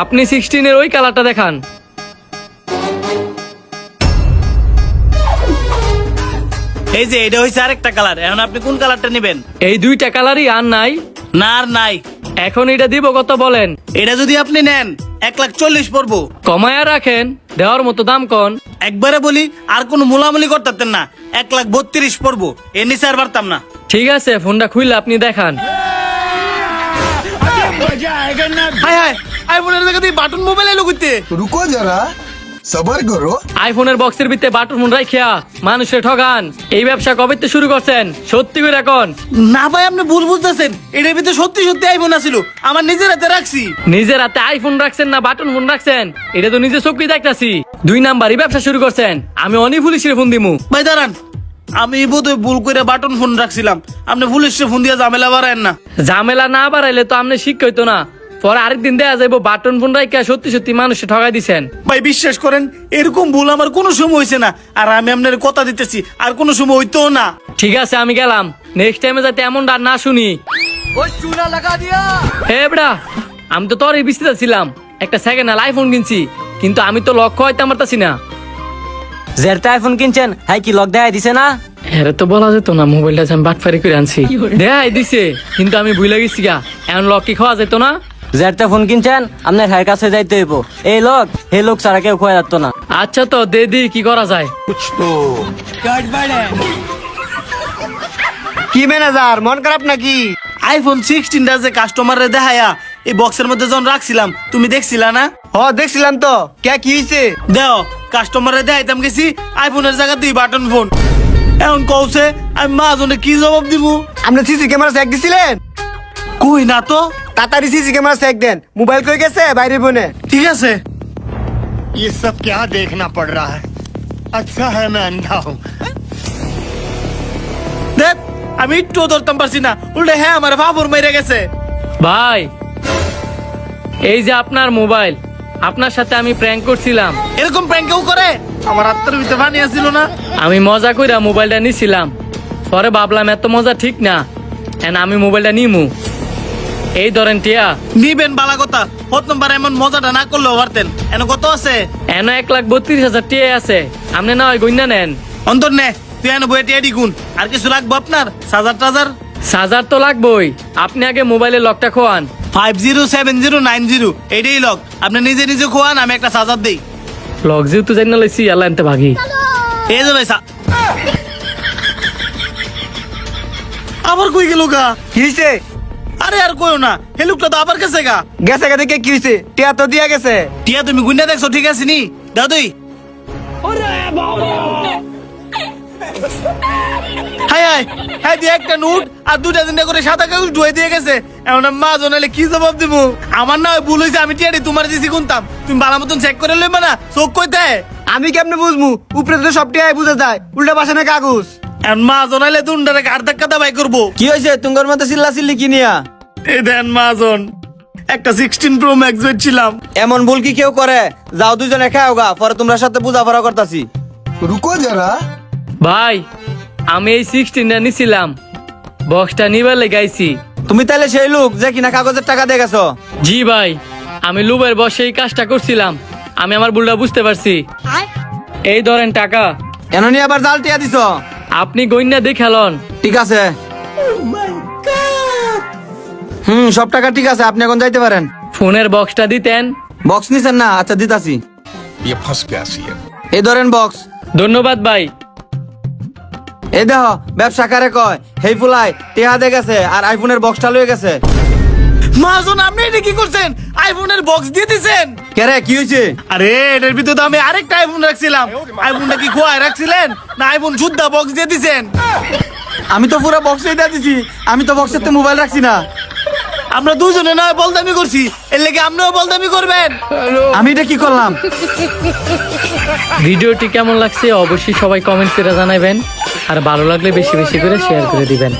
আপনি 16 ওই কালারটা দেখান। এই যে এটা হইছে আরেকটা কালার, এখন আপনি কোন কালারটা নেবেন? এই দুইটা কালারই আর নাই? না আর নাই। এখন এটা দিব কত বলেন? এটা যদি আপনি নেন 1,40,000 পড়বো। কমায়া রাখেন, দেওয়ার মতো দাম কন। একবারে বলি আর কোনো মুলামুলি করতেন না, 1,32,000 পড়বো, এর নিচে আর পারতাম না। ঠিক আছে, ফোনটা খুললে আপনি দেখান। হাই হাই, আইফোনের জায়গাতে বাটন মোবাইল এলো কইতে। रुको जरा सबर करो। আইফোনের বক্সের ভিতরে বাটন ফোন রাখিয়া মানুষের ঠগান, এই ব্যবসা কবে থেকে শুরু করছেন? সত্যি করে এখন? না ভাই, আপনি ভুল বুঝতেছেন, এটার ভিতরে সত্যি সত্যি আইফোন আছিল, আমার নিজের হাতে রাখছি। নিজের হাতে আইফোন রাখছেন না বাটন ফোন রাখছেন? এটা তো নিজে চোখেই দেখতাছি। 2 নাম্বারই ব্যবসা শুরু করছেন। আমি অনেক পুলিশের ফোন দিমু। ভাই দাঁড়ান, আমি বোধহয় ভুল করে বাটন ফোন রাখছিলাম, আপনি পুলিশে ফোন দিয়ে ঝামেলা বাড়ায়েন না। ঝামেলা না বাড়াইলে তো আপনি শিক্ষা হইতো না। পরে আরেকদিন দেয়া যাইব বাটন ফোন রাখিয়া সত্যি সত্যি মানুষে ঠগাই দিছেন। ভাই বিশ্বাস করেন, এরকম ভুল আমার কোনো সময় হয়েছে না, আর আমি আপনার কথা দিতেছি আর কোনো সময় হইতো না। ঠিক আছে, আমি গেলাম। নেক্সট টাইমে যাতে এমন ডার না শুনি। হে বেড়া, আমি তো তোর এই বিস্তারিত ছিলাম, একটা সেকেন্ড হ্যান্ড আইফোন কিনছি, কিন্তু আমি তো লক্ষ্য হইতে পারতাছি না। যেটা আইফোন কিনছেন হাই কি লক দেখাই দিছে না? হ্যাঁ তো বলা যেত না, মোবাইলটা আমি বাটফারি করে আনছি। দেখাই দিছে, কিন্তু আমি ভুলে গেছি গা। এখন লক কি খাওয়া যেত না? যেটা ফোন কিনছেন আপনার হাই কাছে যাইতে হইব। এই লোক হে লোক ছাড়া কেউ খোয়া যাত না। আচ্ছা তো দে দি, কি করা যায়? কি ম্যানেজার, মন খারাপ নাকি? আইফোন 16টা যে কাস্টমারে দেখায়া এই বক্সের মধ্যে যখন রাখছিলাম, তুমি দেখছিলা না? দেখছিলাম তো। কে কি হইছে? দেও, কাস্টমারে দেখাইতাম গেছি আইফোনের জায়গা দিয়ে বাটন ফোন। এখন কৌছে আমি মাঝনে কি জবাব দিব? আপনি সিসি ক্যামেরা চেক দিছিলেন? কই না তো। তাড়াতাড়ি সিসি ক্যামেরা চেক দেন। মোবাইল কই গেছে? বাইরে বনে। ঠিক আছে। ये सब क्या देखना पड़ रहा है? अच्छा है मैं अंधा हूँ। দেখ, আমি একটু ধরতাম পারছি না, উল্টে হ্যাঁ আমার বাবুর মেরে গেছে। ভাই, এই যে আপনার মোবাইল, আপনার সাথে আমি প্র্যাঙ্ক করছিলাম। এরকম প্র্যাঙ্ক কেউ করে? আমার আত্মার ভিতরে পানি আসছিল না। আমি মজা কইরা মোবাইলটা নিছিলাম, পরে ভাবলাম এত মজা ঠিক না, এন আমি মোবাইলটা নিমু। এই ধরেন টিয়া। নিবেন বালা কথা, প্রথমবার এমন মজাটা না করলেও পারতেন। এন কত আছে? এন 1,32,000 টিয়া আছে। আপনি না হয় গইনা নেন। অন্তর নে, তুই এনে বইয়ে টিয়া দিগুন। আর কিছু লাগবো আপনার? সাজার টাজার? সাজার তো লাগবেই। আপনি আগে মোবাইলের লকটা খোয়ান। 507090 এইটাই লক। আপনি নিজে নিজে খোয়ান, আমি একটা সাজার দেই। লক যেহেতু জানি লাইছি, আল্লাহ এনতে ভাগি। এই যে ভাই আবার কই গেল গা? কি হইছে? আরে আর কইও না, হেলুকটা তো আবার গেছে গা। গেছে গা দেখে কি হইছে? টিয়া তো দিয়া গেছে। টিয়া তুমি গুন্ডা দেখছো, ঠিক আছে নি? দাও তুই। হাই হাই, হ্যাঁ দিয়ে একটা নোট আর 2টা করে সাদা কাগজ ধুয়ে দিয়ে গেছে। এখন মা জানালে কি জবাব দিব? আমার না ভুল হয়েছে, আমি টিয়াটি তোমার দিছি গুনতাম, তুমি ভালো মতন চেক করে লইবা না? চোখ কইতে আমি কেমনে বুঝমু? উপরে তো সব টিয়াই বুঝা যায়, উল্টা পাশে না কাগজ। এখন মা জানালে দুন্ডারে ঘাড় ধাক্কা দাবাই করবো। কি হয়েছে তুঙ্গর মতো চিল্লা চিল্লি কি নিয়া? এই দেন মাজন, একটা 16 Pro Max বেচছিলাম। এমন ভুল কি কেউ করে? যাও দুজনে খাও গা, পরে তোমরা সাথে বুঝাপড়া করতাছি। रुको जरा ভাই, আমি এই 16টা নিছিলাম, বক্সটা নিবার লেগাইছি। তুমি তাহলে সেই লোক যে কিনা কাগজের টাকা দিয়ে গেছো? জি ভাই, আমি লুবের বসে এই কাজটা করছিলাম। আমি আমার ভুলটা বুঝতে পারছি। এই ধরেন টাকা। এন নিয়ে আবার জাল টিয়া দিছ? আপনি গইনা দেখালন। ঠিক আছে। সব টাকা ঠিক আছে, আপনি এখন যাইতে পারেন। ফোনের বক্সটা দিতেন। বক্স নিছেন না? আচ্ছা দিতাছি। ये फंस गया सीएम। এই ধরেন বক্স। ধন্যবাদ ভাই। এই দেহ, ব্যবসা কারে কয়? হেই ফুলাই টিয়া দিয়ে গেছে আর আইফোনের বক্সটা লয়ে গেছে। মাজন, আপনি এটা কি করছেন? আইফোনের বক্স দিয়ে দিছেন? কেরে কি হয়েছে? আরে এটার ভিতরে তো আমি আরেকটা আইফোন রাখছিলাম। আইফোনটা কি খোয়ায় রাখছিলেন না আইফোন শুদ্ধা বক্স দিয়ে দিছেন? আমি তো পুরো বক্সই দিয়ে দিছি, আমি তো বক্সের মোবাইল রাখছি না। আমরা দুজনে নয় বলদামি করছি, এর লেগে আপনিও বলদামি করবেন? আমি এটা কি করলাম? ভিডিওটি কেমন লাগছে অবশ্যই সবাই কমেন্ট করে জানাবেন, আর ভালো লাগলে বেশি বেশি করে শেয়ার করে দিবেন।